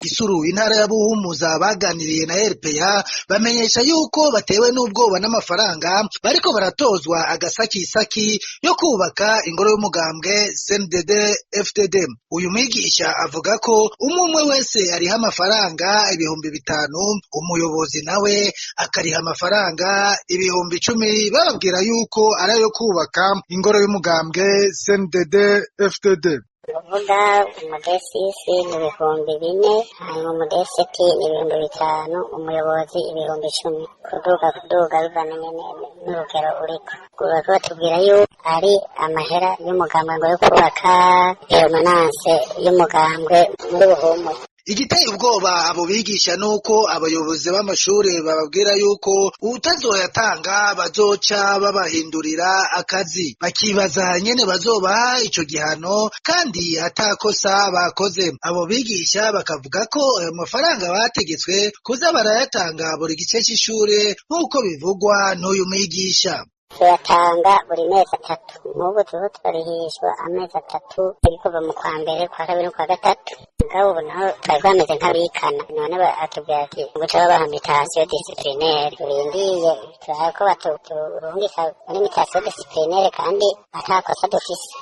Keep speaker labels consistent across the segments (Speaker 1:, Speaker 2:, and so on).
Speaker 1: Gisuru intara ya Buhumuza baganiriye na RPA bamenyesha yuko batewe n'ubwoba n'amafaranga bariko baratozwa agasakisaki yo kubaka ingoro y'umugambwe CNDD FDD. Uyu mwigisha avuga ko umwe wese ariha amafaranga 5,000, umuyobozi nawe akariha amafaranga 10,000 bababwira yuko arayo kubaka ingoro y'umugambwe CNDD FDD.
Speaker 2: Uvuga umudesisi ni 4,000, hanyuma umudesiti ni 5,000, umuyobozi 10,000. Kuduga bivanye n'urugero uriko. Batubwira yuko ari amahera y'umugambwe ngo yo kubaka permanence y'umugambwe muri Buhumuza.
Speaker 1: Igiteye ubwoba abo bigisha nuko abayobozi b'amashure bababwira yuko utazoyatanga bazoca babahindurira akazi, bakibaza nyene bazobaha ico gihano kandi atakosa bakoze. Abo bigisha bakavuga ko ayo mafaranga bategetswe kuza barayatanga buri gice c'ishure nk'uko bivugwa n'uyu mwigisha.
Speaker 2: Tuyatanga buri mezi 3. N'ubu turarihishwa amezi 3 kuva mu kwa mbere, kwa kabiri, kwa gatatu. Ngabo naho twari bameze nk'abikana, none atubwira ati ngo babaha imitation disciplinaire. Turindiye turako baturungika muri imitation disciplinaire kandi atakosa dufise.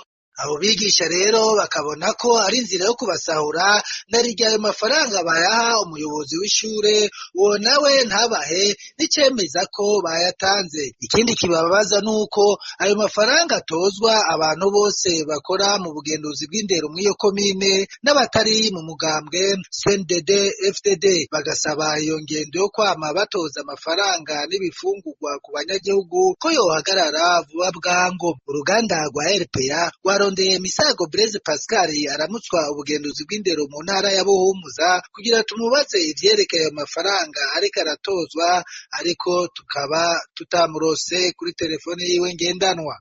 Speaker 1: Abo bigisha rero bakabona ko ari inzira yo kubasahura narirya ayo mafaranga bayaha umuyobozi w'ishure, uwo nawe ntabahe n'icemeza ko bayatanze. Ikindi kibabaza nuko ayo mafaranga atozwa abantu bose bakora mu bugenduzi bw'indero mw'iyo komine n'abatari mu mugambwe CNDD FDD, bagasaba iyo ngendo yo kwama batoza amafaranga n'ibifungurwa ku banyagihugu ko yohagarara vuba bwango. Uruganda rwa RPA rwarondeye Misago Blaise Pascal aramutswa ubugenduzi bw'indero mu ntara ya Buhumuza kugira tumubaze ivyerekeye ayo mafaranga ariko aratozwa, ariko tukaba tutamurose kuri telefone yiwe ngendanwa.